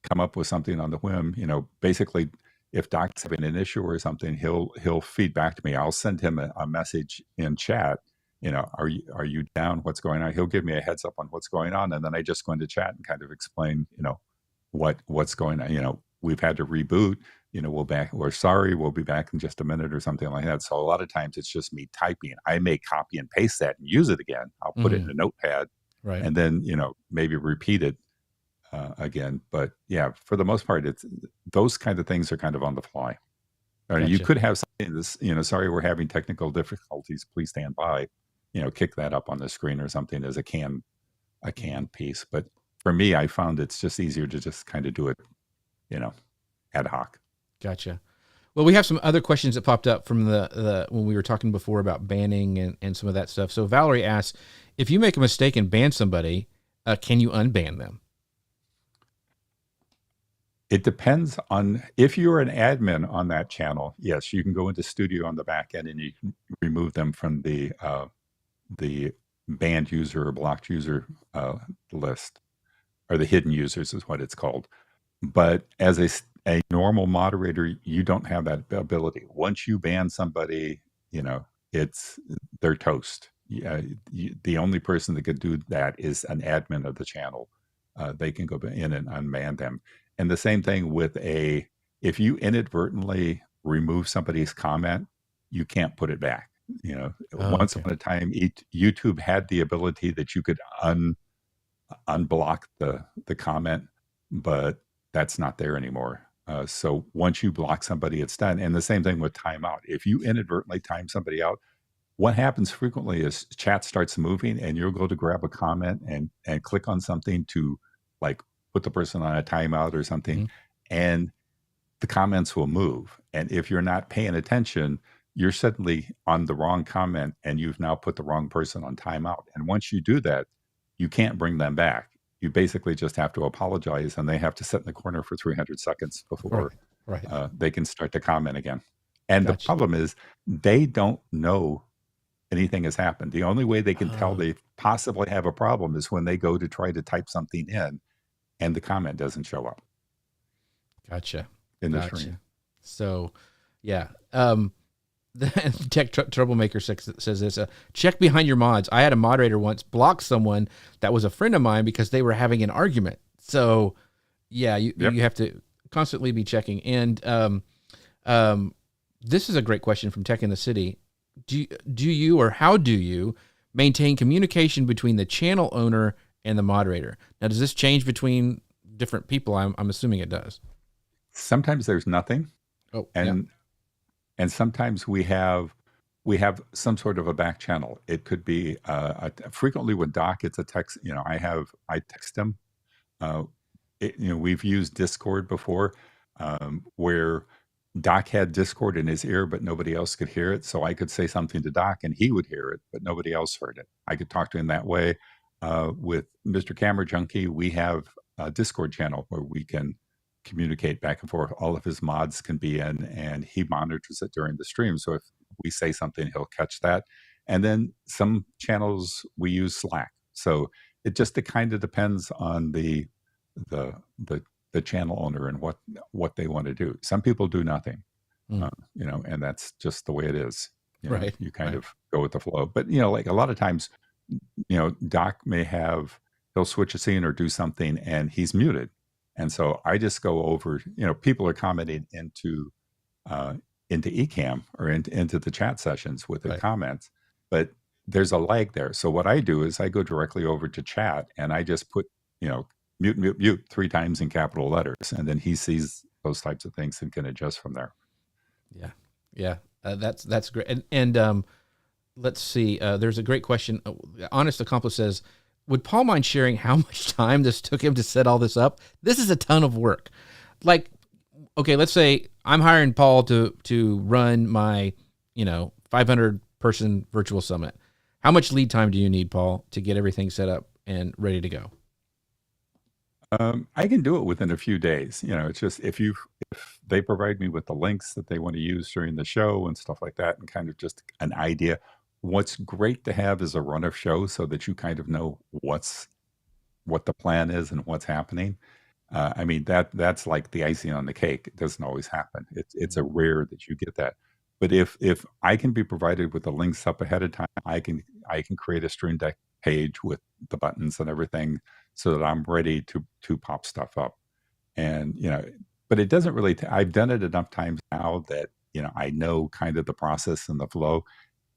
come up with something on the whim. Basically, if Doc's having an issue or something, he'll feed back to me. I'll send him a message in chat. Are you down? What's going on? He'll give me a heads up on what's going on, and then I just go into chat and kind of explain, what's going on. We've had to reboot. We're sorry, we'll be back in just a minute or something like that. So a lot of times it's just me typing. I may copy and paste that and use it again. I'll put it in a notepad
Right.
and then, maybe repeat it again. But yeah, for the most part, it's those kind of things are kind of on the fly. You
Gotcha.
could have something this, sorry, we're having technical difficulties. Please stand by. Kick that up on the screen or something as a canned piece. But for me, I found it's just easier to just kind of do it, ad hoc.
Gotcha. Well, we have some other questions that popped up from the when we were talking before about banning and some of that stuff. So Valerie asks, if you make a mistake and ban somebody, can you unban them?
It depends on if you're an admin on that channel. Yes, you can go into Studio on the back end and you can remove them from the banned user or blocked user list, or the hidden users is what it's called. But as a normal moderator, you don't have that ability. Once you ban somebody, it's they're toast. The only person that could do that is an admin of the channel. They can go in and unban them. And the same thing with if you inadvertently remove somebody's comment, you can't put it back.
Oh,
Once
okay.
upon a time, YouTube had the ability that you could unblock the comment, but that's not there anymore. So once you block somebody, it's done. And the same thing with timeout. If you inadvertently time somebody out, what happens frequently is chat starts moving and you'll go to grab a comment and click on something to like put the person on a timeout or something,
Mm-hmm.
and the comments will move. And if you're not paying attention, you're suddenly on the wrong comment and you've now put the wrong person on timeout. And once you do that, you can't bring them back. You basically just have to apologize and they have to sit in the corner for 300 seconds
Right.
before
Right.
they can start to comment again. And the
Gotcha.
problem is they don't know anything has happened. The only way they can tell
Oh,
they possibly have a problem is when they go to try to type something in and the comment doesn't show up
gotcha.
in the stream.
Gotcha. So, yeah. The Troublemaker says this, check behind your mods. I had a moderator once block someone that was a friend of mine because they were having an argument. So yeah, you have to constantly be checking. And this is a great question from Tech in the City. Do you or how do you maintain communication between the channel owner and the moderator? Now, does this change between different people, I'm assuming it does.
Sometimes there's nothing,
Oh, yeah.
and sometimes we have some sort of a back channel. It could be frequently with Doc, it's a text. I text him. Uh, we've used Discord before, where Doc had Discord in his ear, but nobody else could hear it. So I could say something to Doc, and he would hear it, but nobody else heard it. I could talk to him that way. With Mr. Camera Junkie, we have a Discord channel where we can communicate back and forth. All of his mods can be in, and he monitors it during the stream. So if we say something, he'll catch that. And then some channels we use Slack. So it kind of depends on the the the channel owner and what they want to do. Some people do nothing,
Mm.
and that's just the way it is.
Right.
You kind
Right.
of go with the flow. But like a lot of times, Doc he'll switch a scene or do something, and he's muted, and so I just go over. People are commenting uh, into Ecamm or into the chat sessions with their
Right.
comments, but there's a lag there. So what I do is I go directly over to chat and I just put, mute, mute, mute 3 times in capital letters. And then he sees those types of things and can adjust from there.
Yeah. Yeah. That's great. And let's see. There's a great question. Honest Accomplice says, would Paul mind sharing how much time this took him to set all this up? This is a ton of work. Like, okay, let's say I'm hiring Paul to run my, 500 person virtual summit. How much lead time do you need, Paul, to get everything set up and ready to go?
I can do it within a few days. It's just if they provide me with the links that they want to use during the show and stuff like that, and kind of just an idea. What's great to have is a run of show so that you kind of know what the plan is and what's happening. I mean that's like the icing on the cake. It doesn't always happen. It's a rare that you get that. But if I can be provided with the links up ahead of time, I can create a Stream Deck page with the buttons and everything so that I'm ready to pop stuff up. And but it doesn't really. I've done it enough times now that I know kind of the process and the flow.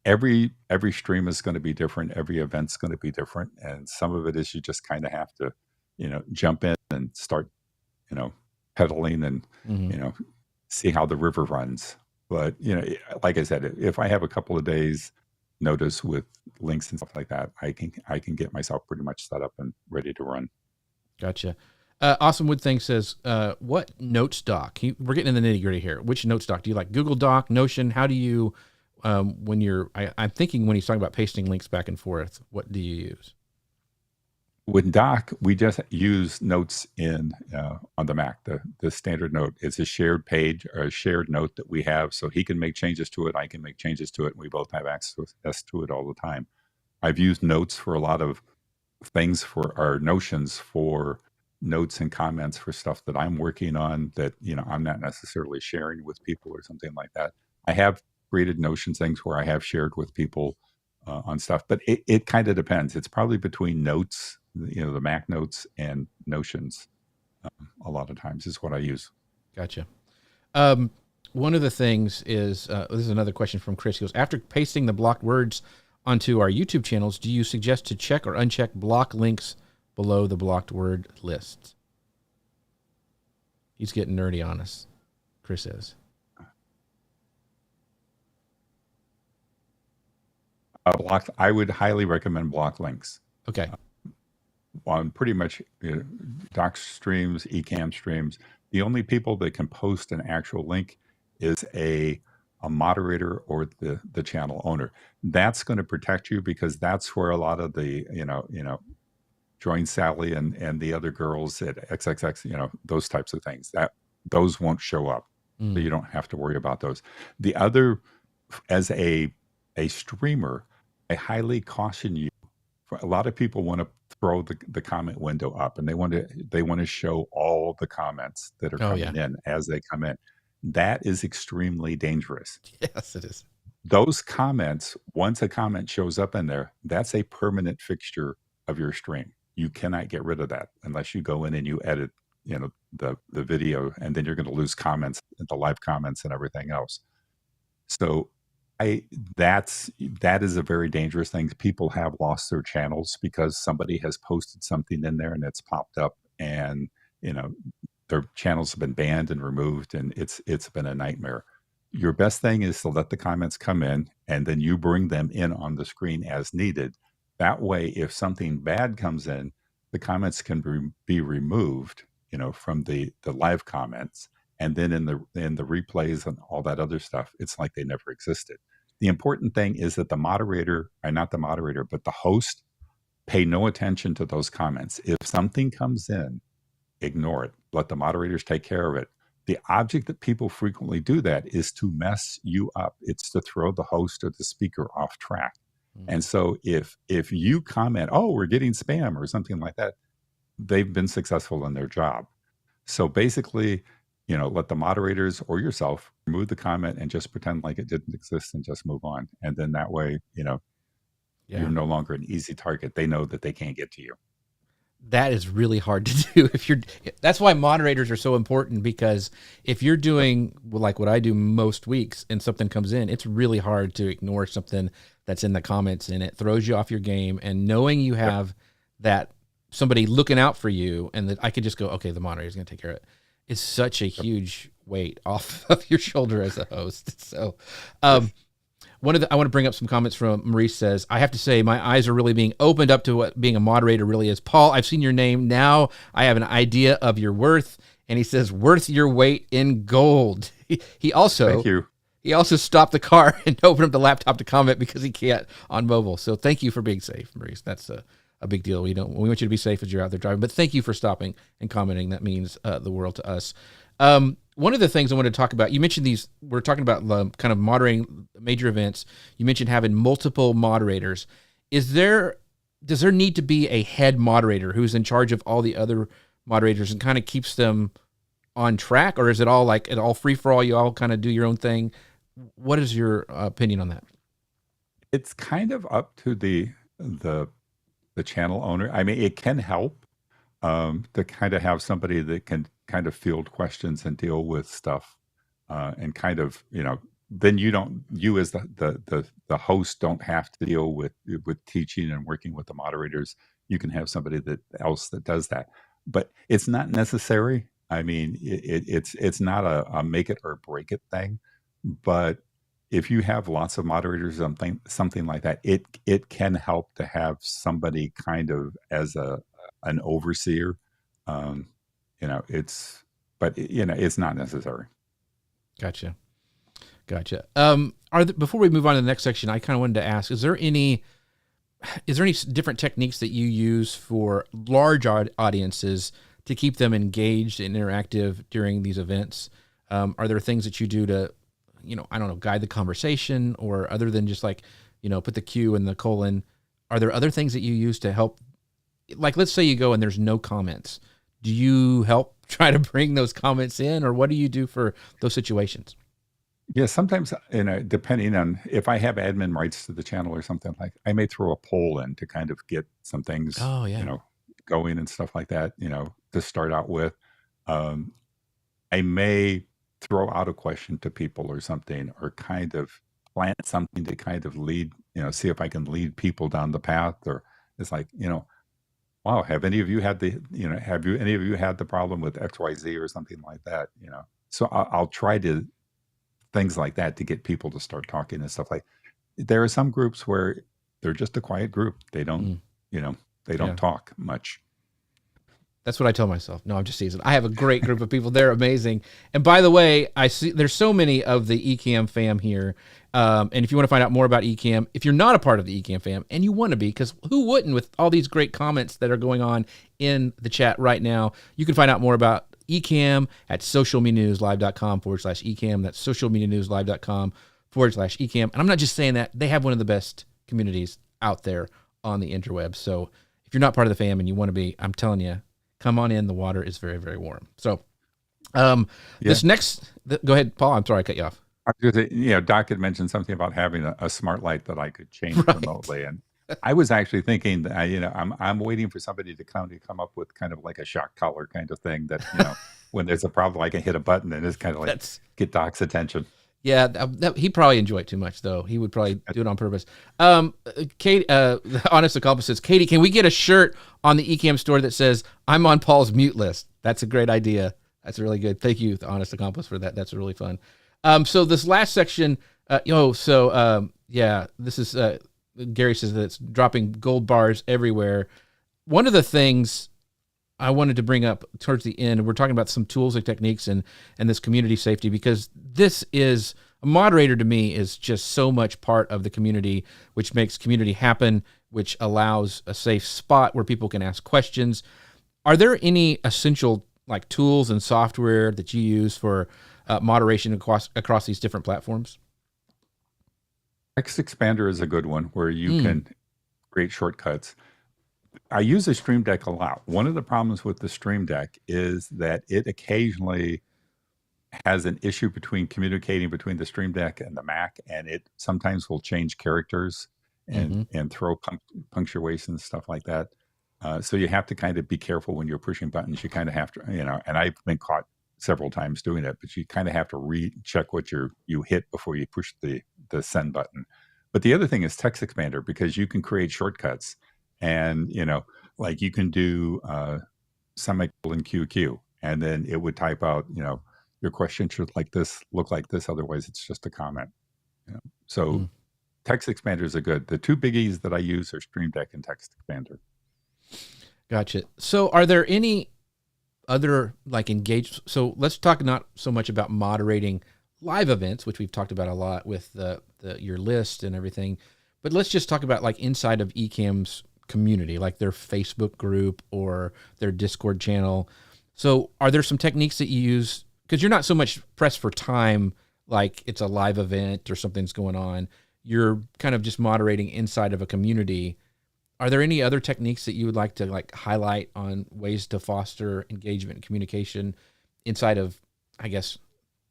Every stream is going to be different. Every event's going to be different, and some of it is you just kind of have to jump in and start you know pedaling and
Mm-hmm.
you know see how the river runs. But like I said, if I have a couple of days notice with links and stuff like that, I can get myself pretty much set up and ready to run.
Gotcha. Awesome Wood Thing says, what notes doc? We're getting in the nitty gritty here. Which notes doc do you like? Google Doc, Notion? How do you, when you're, I'm thinking when he's talking about pasting links back and forth, what do you use?
With Doc, we just use notes in on the Mac. The standard note is a shared page or a shared note that we have, so he can make changes to it. I can make changes to it, and we both have access to it all the time. I've used notes for a lot of things for our Notions for notes and comments for stuff that I'm working on that I'm not necessarily sharing with people or something like that. I have created Notion things where I have shared with people on stuff, but it kind of depends. It's probably between notes, the Mac notes and Notions. A lot of times is what I use.
Gotcha. One of the things is, this is another question from Chris. He goes, after pasting the blocked words onto our YouTube channels, do you suggest to check or uncheck block links below the blocked word lists? He's getting nerdy on us, Chris is.
I would highly recommend block links.
Okay.
On pretty much doc streams, Ecamm streams, the only people that can post an actual link is a moderator or the channel owner. That's going to protect you because that's where a lot of the join Sally and the other girls at XXX, those types of things those won't show up. So you don't have to worry about those. The other, as a streamer, I highly caution you. A lot of people want to throw the comment window up, and they want to show all the comments that are coming in as they come in. That is extremely dangerous.
Yes, it is.
Those comments, once a comment shows up in there, that's a permanent fixture of your stream. You cannot get rid of that unless you go in and you edit, the video, and then you're going to lose comments, the live comments, and everything else. So that is a very dangerous thing. People have lost their channels because somebody has posted something in there and it's popped up, and you know, their channels have been banned and removed, and it's been a nightmare. Your best thing is to let the comments come in, and then you bring them in on the screen as needed. That way, if something bad comes in, the comments can be removed, from the live comments, and then in the replays and all that other stuff, it's like they never existed. The important thing is that the moderator, or not the moderator, but the host, pay no attention to those comments. If something comes in, ignore it. Let the moderators take care of it. The object that people frequently do that is to mess you up. It's to throw the host or the speaker off track. And so if you comment, oh, we're getting spam or something like that, they've been successful in their job. So basically, let the moderators or yourself remove the comment and just pretend like it didn't exist and just move on. And then that way, you're no longer an easy target. They know that they can't get to you.
That is really hard to do. That's why moderators are so important, because if you're doing like what I do most weeks and something comes in, it's really hard to ignore something that's in the comments, and it throws you off your game. And knowing you have that somebody looking out for you, and that I could just go, okay, the moderator's going to take care of it, is such a huge weight off of your shoulder as a host. So, I want to bring up some comments from Maurice. Says, I have to say my eyes are really being opened up to what being a moderator really is. Paul, I've seen your name. Now I have an idea of your worth. And he says, worth your weight in gold. He also,
thank you.
He also stopped the car and opened up the laptop to comment because he can't on mobile. So thank you for being safe, Maurice. That's a big deal. We want you to be safe as you're out there driving, but thank you for stopping and commenting. That means the world to us. One of the things I wanted to talk about, you mentioned we're talking about kind of moderating major events. You mentioned having multiple moderators. Does there need to be a head moderator who's in charge of all the other moderators and kind of keeps them on track? Or is it all free for all? You all kind of do your own thing. What is your opinion on that?
It's kind of up to the channel owner. I mean, it can help to kind of have somebody that can kind of field questions and deal with stuff, and kind of, then you as the host don't have to deal with teaching and working with the moderators. You can have somebody else that does that, but it's not necessary. I mean, it's not a make it or break it thing, but if you have lots of moderators, something like that, it can help to have somebody kind of as an overseer. It's not necessary.
Gotcha. Before we move on to the next section, I kind of wanted to ask: is there any different techniques that you use for large audiences to keep them engaged and interactive during these events? Are there things that you do to, I don't know, guide the conversation, or other than just put the Q and the colon? Are there other things that you use to help? Like, let's say you go and there's no comments. Do you help try to bring those comments in, or what do you do for those situations?
Yeah, sometimes, depending on if I have admin rights to the channel or something, like I may throw a poll in to kind of get some things, going and stuff like that, to start out with. I may throw out a question to people or something, or kind of plant something to kind of lead, see if I can lead people down the path. Or it's like, wow, have any of you had any of you had the problem with XYZ or something like that? So I'll try to things like that to get people to start talking and stuff. Like, there are some groups where they're just a quiet group. They don't, they don't talk much.
That's what I tell myself. No, I'm just teasing. I have a great group of people. They're amazing. And by the way, I see there's so many of the Ecamm fam here. And if you want to find out more about Ecamm, if you're not a part of the Ecamm fam, and you want to be, because who wouldn't, with all these great comments that are going on in the chat right now, you can find out more about Ecamm at socialmedianewslive.com/Ecamm. That's socialmedianewslive.com/Ecamm. And I'm not just saying that. They have one of the best communities out there on the interweb. So if you're not part of the fam and you want to be, I'm telling you, come on in. The water is very, very warm. So this next, go ahead, Paul. I'm sorry I cut you off.
Doc had mentioned something about having a smart light that I could change remotely. And I was actually thinking that, I'm waiting for somebody to come up with kind of like a shock collar kind of thing that, when there's a problem, I can hit a button and it's kind of like get Doc's attention.
Yeah, he'd probably enjoy it too much, though. He would probably do it on purpose. Kate, Honest Accomplice says, Katie, can we get a shirt on the Ecamm store that says, I'm on Paul's mute list? That's a great idea. That's really good. Thank you, the Honest Accomplice, for that. That's really fun. So this last section, yeah, this is Gary says that it's dropping gold bars everywhere. One of the things I wanted to bring up towards the end, we're talking about some tools and techniques and this community safety, because this is a moderator to me is just so much part of the community, which makes community happen, which allows a safe spot where people can ask questions. Are there any essential like tools and software that you use for moderation across these different platforms?
Text Expander is a good one where you can create shortcuts. I use the Stream Deck a lot. One of the problems with the Stream Deck is that it occasionally has an issue between communicating between the Stream Deck and the Mac, and it sometimes will change characters and throw punctuation, stuff like that. So you have to kind of be careful when you're pushing buttons. You kind of have to, and I've been caught several times doing it, but you kind of have to recheck what you hit before you push the send button. But the other thing is Text Expander, because you can create shortcuts, and like you can do semicolon QQ, and then it would type out, your question should look like this, otherwise it's just a comment. So Text Expanders are good. The two biggies that I use are Stream Deck and Text Expander.
Gotcha. So are there any other like so let's talk not so much about moderating live events, which we've talked about a lot with your list and everything, but let's just talk about like inside of Ecamm's community, like their Facebook group or their Discord channel. So are there some techniques that you use? Because you're not so much pressed for time, like it's a live event or something's going on. You're kind of just moderating inside of a community. Are there any other techniques that you would like to like highlight on ways to foster engagement and communication inside of, I guess,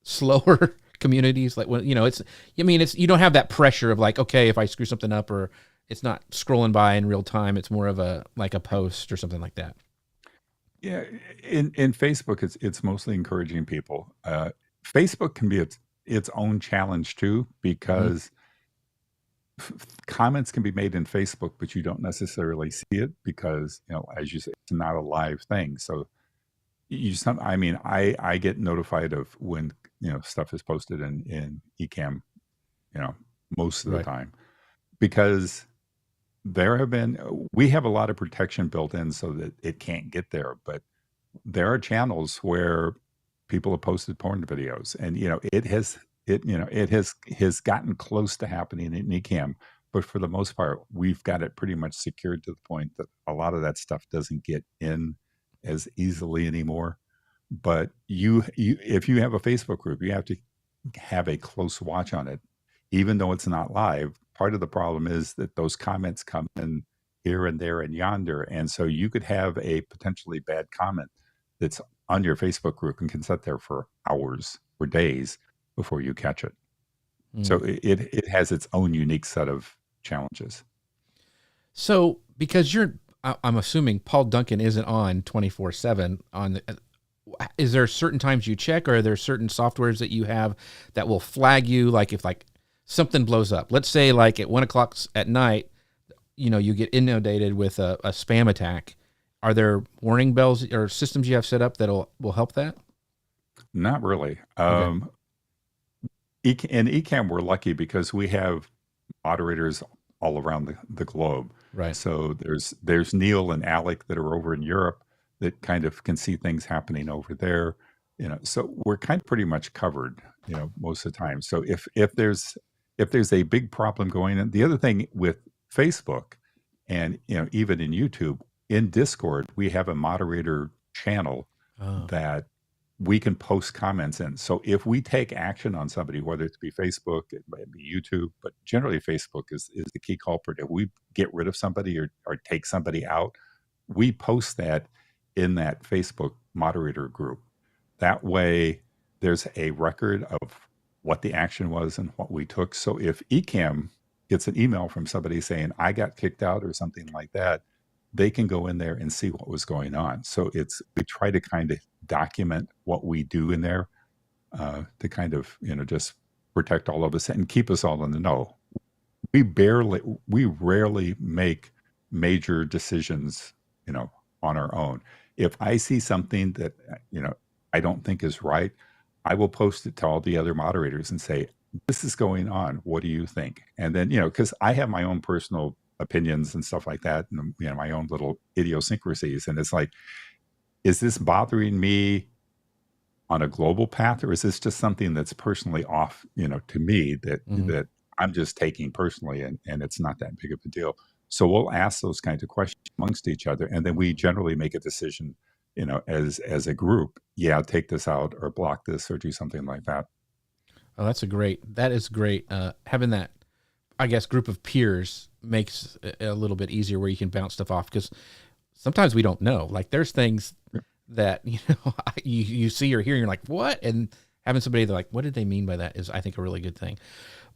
slower communities? Like, when, you don't have that pressure of like, okay, if I screw something up, or it's not scrolling by in real time. It's more of a post or something like that.
Yeah, in Facebook, it's mostly encouraging people. Facebook can be its own challenge too, because comments can be made in Facebook, but you don't necessarily see it because, as you say, it's not a live thing. So I get notified of when, stuff is posted in Ecamm, most of the time, because we have a lot of protection built in so that it can't get there, but there are channels where people have posted porn videos, and, it has gotten close to happening in Ecamm, but for the most part, we've got it pretty much secured to the point that a lot of that stuff doesn't get in as easily anymore. But if you have a Facebook group, you have to have a close watch on it, even though it's not live. Part of the problem is that those comments come in here and there and yonder, and so you could have a potentially bad comment that's on your Facebook group and can sit there for hours or days before you catch it. So it has its own unique set of challenges.
So because I'm assuming Paul Duncan isn't on 24/7 is there certain times you check, or are there certain softwares that you have that will flag you? Like if like something blows up, let's say like at 1:00 at night, you get inundated with a spam attack. Are there warning bells or systems you have set up that will help that?
Not really.
Okay.
In Ecamm, we're lucky because we have moderators all around the globe.
Right.
So there's Neil and Alec that are over in Europe that kind of can see things happening over there. So we're kind of pretty much covered, most of the time. So if there's a big problem going on, the other thing with Facebook and even in YouTube, in Discord, we have a moderator channel that we can post comments in. So if we take action on somebody, whether it be Facebook, it might be YouTube, but generally Facebook is the key culprit. If we get rid of somebody or take somebody out, we post that in that Facebook moderator group. That way there's a record of what the action was and what we took. So if Ecamm gets an email from somebody saying, I got kicked out or something like that, they can go in there and see what was going on. So we try to kind of document what we do in there to kind of, just protect all of us and keep us all in the know. We rarely make major decisions, on our own. If I see something that, I don't think is right, I will post it to all the other moderators and say, this is going on. What do you think? And then, because I have my own personal opinions and stuff like that, and my own little idiosyncrasies. And it's like, is this bothering me on a global path, or is this just something that's personally off, to me that I'm just taking personally, and it's not that big of a deal. So we'll ask those kinds of questions amongst each other, and then we generally make a decision, as a group. Yeah, take this out, or block this, or do something like that.
Oh, that is great. Having that, I guess, group of peers makes it a little bit easier where you can bounce stuff off, because sometimes we don't know. Like, there's things that, you see or hear, and you're like, what? And having somebody that like, what did they mean by that, is, I think, a really good thing.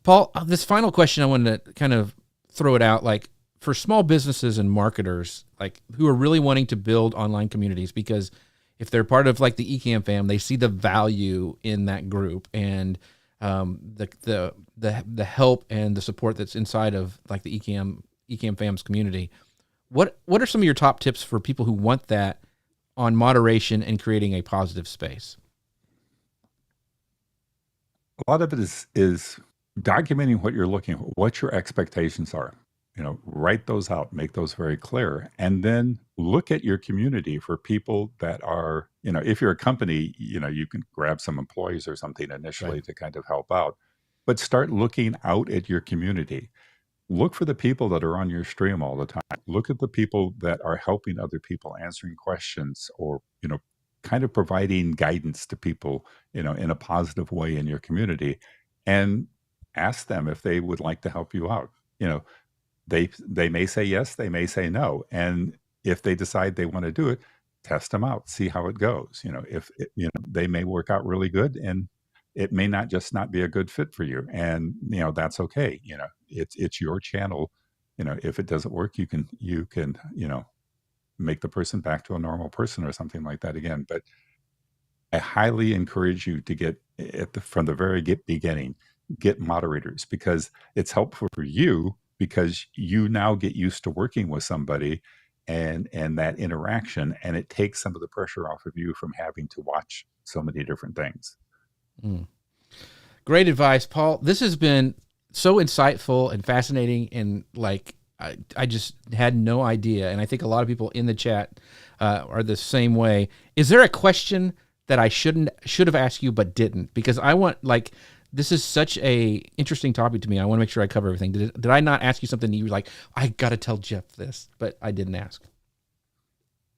Paul, this final question, I wanted to kind of throw it out, like, for small businesses and marketers, like, who are really wanting to build online communities, because if they're part of like the Ecamm fam, they see the value in that group, and the help and the support that's inside of like the Ecamm fam's community. What are some of your top tips for people who want that on moderation and creating a positive space?
A lot of it is documenting what you're looking for, what your expectations are. Write those out, make those very clear, and then look at your community for people that are, if you're a company, you can grab some employees or something initially to kind of help out, but start looking out at your community. Look for the people that are on your stream all the time. Look at the people that are helping other people, answering questions, or, kind of providing guidance to people, in a positive way in your community, and ask them if they would like to help you out. They may say yes, they may say no. And if they decide they want to do it, test them out, see how it goes. If they may work out really good, and it may not be a good fit for you. And, that's okay. It's your channel. If it doesn't work, you can, make the person back to a normal person or something like that again. But I highly encourage you to get from the very beginning, get moderators, because it's helpful for you, because you now get used to working with somebody and that interaction, and it takes some of the pressure off of you from having to watch so many different things.
Great advice, Paul. This has been so insightful and fascinating, and like, I just had no idea. And I think a lot of people in the chat are the same way. Is there a question that I should have asked you but didn't? Because I want, like, this is such a interesting topic to me. I want to make sure I cover everything. Did I not ask you something that you were like, I got to tell Jeff this, but I didn't ask?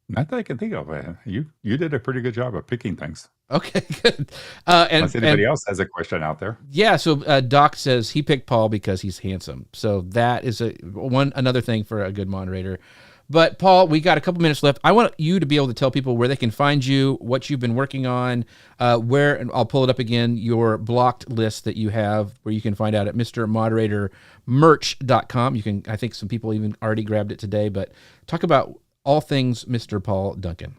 Not that I can think of. You did a pretty good job of picking things.
Okay, good.
Unless anybody else has a question out there.
Yeah, so Doc says he picked Paul because he's handsome. So that is another thing for a good moderator. But Paul, we got a couple minutes left. I want you to be able to tell people where they can find you, what you've been working on, and I'll pull it up again, your blocked list that you have, where you can find out at MrModeratorMerch.com. I think some people even already grabbed it today, but talk about all things Mr. Paul Duncan.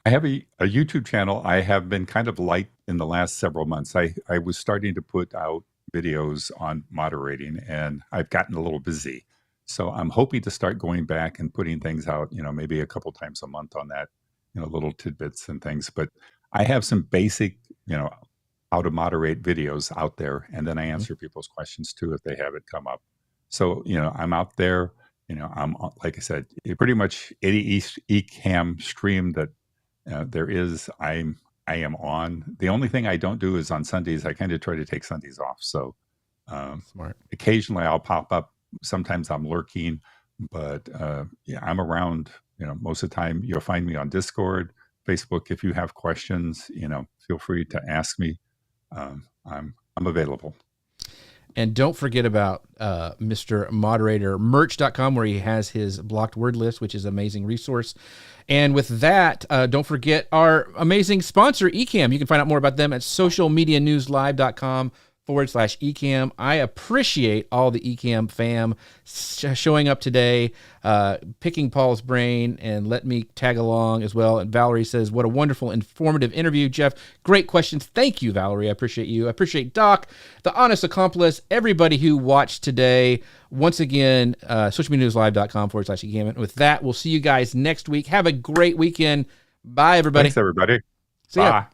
I have a YouTube channel. I have been kind of light in the last several months. I was starting to put out videos on moderating, and I've gotten a little busy. So I'm hoping to start going back and putting things out, maybe a couple times a month on that, little tidbits and things. But I have some basic, how to moderate videos out there, and then I answer people's questions too if they have it come up. So, I'm out there. I'm, like I said, pretty much any Ecamm stream that there is, I am on. The only thing I don't do is on Sundays. I kind of try to take Sundays off. So
Smart.
Occasionally I'll pop up. Sometimes I'm lurking, but yeah, I'm around. Most of the time you'll find me on Discord, Facebook. If you have questions, feel free to ask me. I'm available.
And don't forget about Mr. Moderator Merch.com, where he has his blocked word list, which is an amazing resource. And with that, don't forget our amazing sponsor, Ecamm. You can find out more about them at socialmedianewslive.com eCam. I appreciate all the eCam fam showing up today, picking Paul's brain, and let me tag along as well. And Valerie says, what a wonderful, informative interview, Jeff. Great questions. Thank you, Valerie. I appreciate you. I appreciate Doc, the honest accomplice, everybody who watched today. Once again, socialmedianewslive.com/eCam. And with that, we'll see you guys next week. Have a great weekend. Bye, everybody.
Thanks, everybody.
See ya.
Bye.